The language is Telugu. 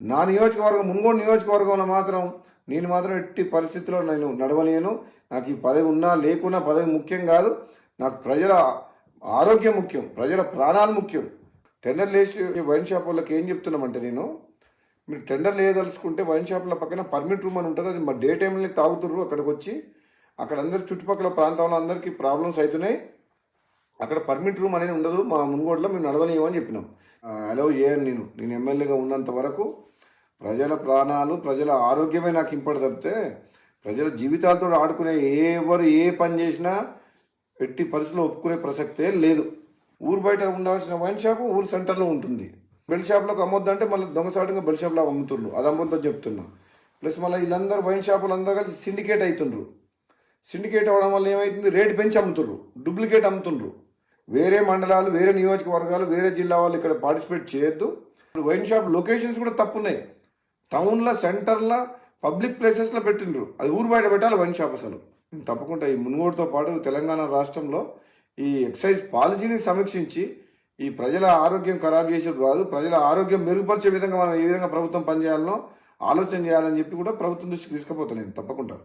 నా నియోజకవర్గం మున్గోడు నియోజకవర్గంలో మాత్రం నేను మాత్రం ఎట్టి పరిస్థితుల్లో నేను నడవలేను. నాకు ఈ పదవి ఉన్నా లేకున్నా పదవి ముఖ్యం కాదు. నాకు ప్రజల ఆరోగ్యం ముఖ్యం, ప్రజల ప్రాణాలు ముఖ్యం. టెండర్ వేసి వైన్ షాప్ వాళ్ళకి ఏం చెప్తున్నామంటే, మీరు టెండర్ వేయదలుచుకుంటే వైన్ షాప్ల పక్కన పర్మిట్ రూమ్ అని ఉంటుంది. అది మా డే టైంలో తాగుతుర్రు. అక్కడికి వచ్చి అక్కడ అందరి చుట్టుపక్కల ప్రాంతంలో అందరికీ ప్రాబ్లమ్స్ అవుతున్నాయి. అక్కడ పర్మిట్ రూమ్ అనేది ఉండదు. మా మున్గోడులో మేము నడవలేము అని చెప్పినాం. అలౌ చేయను. నేను ఎమ్మెల్యేగా ఉన్నంత వరకు ప్రజల ప్రాణాలు, ప్రజల ఆరోగ్యమే నాకు ఇంపడి తప్పితే ప్రజల జీవితాలతో ఆడుకునే ఎవరు ఏ పని చేసినా ఎట్టి పరిస్థితుల్లో ఒప్పుకునే ప్రసక్తే లేదు. ఊరు బయట ఉండాల్సిన వైన్ షాపు ఊరు సెంటర్లో ఉంటుంది. బెల్ షాప్లోకి అమ్మొద్దంటే మళ్ళీ దొంగసాటుగా బెల్ షాప్లో అమ్ముతుండ్రు. అది అమ్మొద్దని చెప్తున్నా. ప్లస్ మళ్ళీ వీళ్ళందరూ వైన్ షాపులు అందరూ కలిసి సిండికేట్ అవుతుండ్రు. సిండికేట్ అవ్వడం వల్ల ఏమవుతుంది, రేటు పెంచి అమ్ముతుండ్రు, డూప్లికేట్ అమ్ముతుండ్రు. వేరే మండలాలు, వేరే నియోజకవర్గాలు, వేరే జిల్లా వాళ్ళు ఇక్కడ పార్టిసిపేట్ చేయొద్దు. వైన్ షాప్ లొకేషన్స్ కూడా తప్పున్నాయి. టౌన్లో, సెంటర్లో, పబ్లిక్ ప్లేసెస్లో పెట్టిండ్రు. అది ఊరు బయట పెట్టాలి వైన్ షాప్. అసలు తప్పకుండా ఈ మున్గోడుతో పాటు తెలంగాణ రాష్ట్రంలో ఈ ఎక్సైజ్ పాలసీని సమీక్షించి ఈ ప్రజల ఆరోగ్యం ఖరాబ్ చేసేది కాదు, ప్రజల ఆరోగ్యం మెరుగుపరిచే విధంగా మనం ఏ విధంగా ప్రభుత్వం పనిచేయాలనో ఆలోచన చేయాలని చెప్పి కూడా ప్రభుత్వం దృష్టికి తీసుకుపోతాను నేను తప్పకుండా.